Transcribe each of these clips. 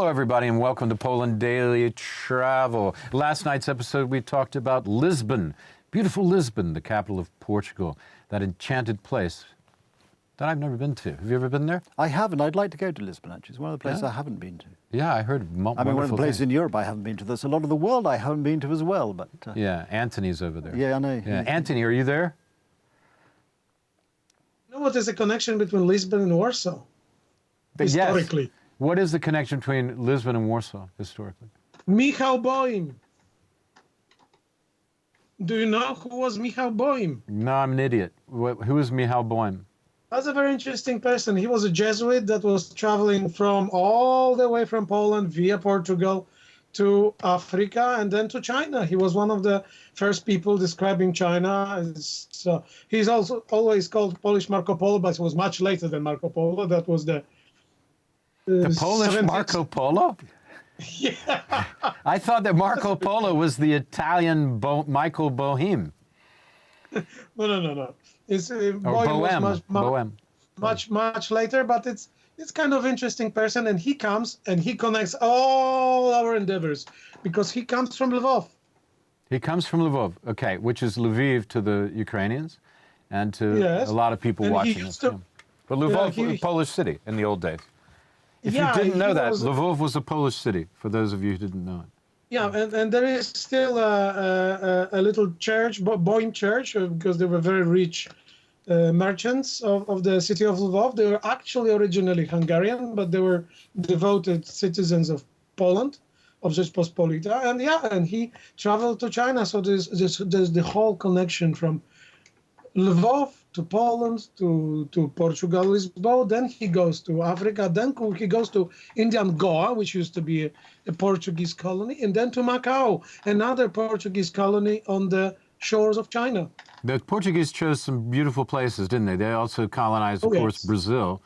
Hello, everybody, and welcome to Poland Daily Travel. Last night's episode, we talked about Lisbon, beautiful Lisbon, the capital of Portugal, that enchanted place that I've never been to. Have you ever been there? I haven't. I'd like to go to Lisbon, actually. It's one of the places I haven't been to. Yeah, I heard one of the places in Europe I haven't been to. There's a lot of the world I haven't been to as well, but... Yeah, Anthony's over there. Yeah, I know. Yeah. Anthony, are you there? You know what is the connection between Lisbon and Warsaw? Historically. Yes. What is the connection between Lisbon and Warsaw, historically? Michał Boym. Do you know who was Michał Boym? No, I'm an idiot. Who is Michał Boym? That's a very interesting person. He was a Jesuit that was traveling from all the way from Poland via Portugal to Africa and then to China. He was one of the first people describing China. So he's also always called Polish Marco Polo, but it was much later than Marco Polo. That was the Polish 70s. Marco Polo? Yeah. I thought that Marco Polo was the Italian Michael Boheme. No. It's Bohème. Much later, but it's kind of interesting person, and he comes and he connects all our endeavors because he comes from Lvov. He comes from Lvov, okay, which is Lviv to the Ukrainians and to a lot of people and watching this. But Lvov was a Polish city in the old days. If you didn't know that, Lvov was a Polish city, for those of you who didn't know it. Yeah, and there is still a little church, Boym Church, because they were very rich merchants of the city of Lvov. They were actually originally Hungarian, but they were devoted citizens of Poland, of Rzeczpospolita. And he traveled to China. So there's the whole connection from Lvov to Poland, to Portugal, Lisbon, then he goes to Africa, then he goes to Indian Goa, which used to be a Portuguese colony, and then to Macau, another Portuguese colony on the shores of China. The Portuguese chose some beautiful places, didn't they? They also colonized, of course, Brazil.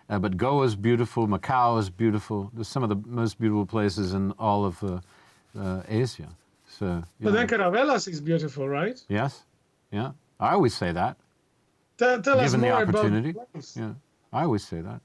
But Goa is beautiful, Macau is beautiful. There's some of the most beautiful places in all of Asia. So, but then Caravelas is beautiful, right? Yes, yeah. I always say that. Tell us Given the more opportunity. about the place. Yeah, I always say that.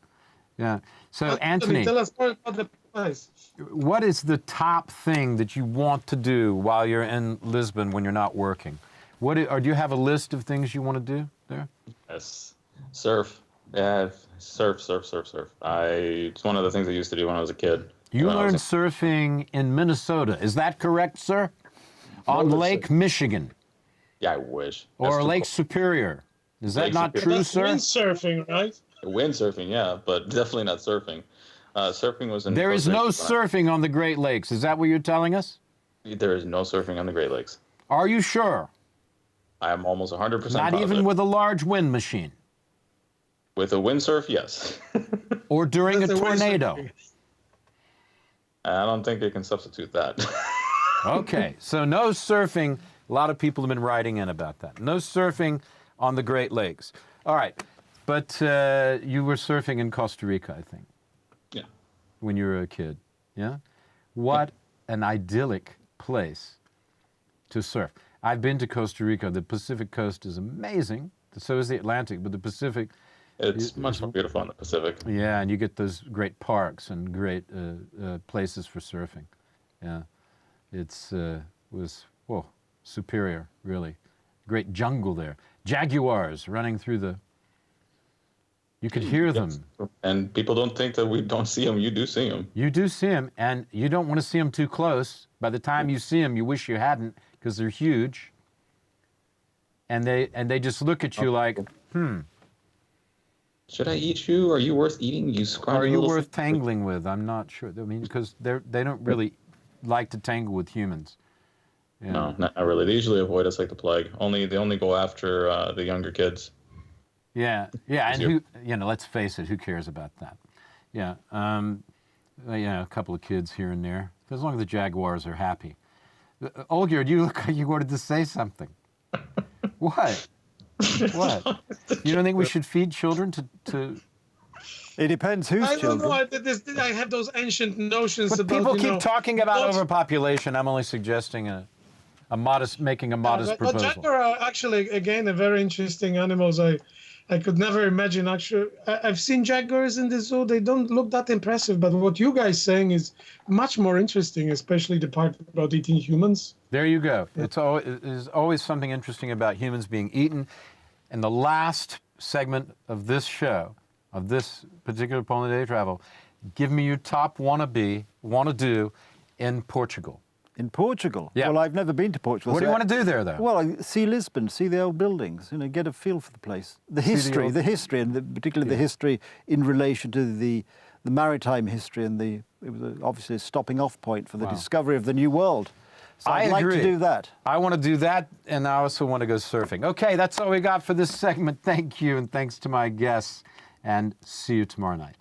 Yeah. So, Anthony, tell us more about the place. What is the top thing that you want to do while you're in Lisbon when you're not working? Or do you have a list of things you want to do there? Yes, surf. Yeah, surf. It's one of the things I used to do when I was a kid. You learned surfing in Minnesota. Is that correct, sir? On Lake Michigan. Yeah, I wish. Or Lake Superior. Is that not true, sir? Windsurfing, right? Windsurfing, yeah, but definitely not surfing. Surfing was in... There is no surfing on the Great Lakes. Is that what you're telling us? There is no surfing on the Great Lakes. Are you sure? I am almost 100% Not positive. even with a large wind machine? With a windsurf, yes. Or during a tornado? I don't think they can substitute that. Okay, so no surfing. A lot of people have been writing in about that. No surfing on the Great Lakes. All right, but you were surfing in Costa Rica, I think. Yeah. When you were a kid, yeah? What an idyllic place to surf. I've been to Costa Rica. The Pacific coast is amazing. So is the Atlantic, but the Pacific... It's much more beautiful in the Pacific. Yeah, and you get those great parks and great places for surfing. Yeah, was superior, really. Great jungle there. Jaguars running through the... You could hear them. And people don't think that we don't see them. You do see them. You do see them, and you don't want to see them too close. By the time you see them, you wish you hadn't, because they're huge. And they just look at you like, Should I eat you? Are you worth eating? You scrawny Are you little worth tangling with? I'm not sure. I mean, because they don't really like to tangle with humans. Yeah. No, not really. They usually avoid us like the plague. They only go after the younger kids. Yeah, and let's face it, who cares about that? Yeah, a couple of kids here and there. As long as the Jaguars are happy. Olgierd, you look like you wanted to say something. What? What? You don't think we should feed children to... It depends whose children. I don't know. I have those ancient notions but about... People keep talking about overpopulation. I'm only suggesting making a modest but proposal. jaguar are actually, again, a very interesting animals. I could never imagine. Actually, I've seen jaguars in the zoo. They don't look that impressive. But what you guys saying is much more interesting, especially the part about eating humans. There you go. There's always something interesting about humans being eaten. And the last segment of this show, of this particular Poland Day Travel, give me your top want to do in Portugal. In Portugal? Yeah. Well, I've never been to Portugal. What do you want to do there, though? Well, see Lisbon, see the old buildings, get a feel for the place. The history, and particularly the history in relation to the maritime history, and it was obviously a stopping off point for the discovery of the New World. So I'd like to do that. I want to do that, and I also want to go surfing. Okay, that's all we got for this segment. Thank you, and thanks to my guests, and see you tomorrow night.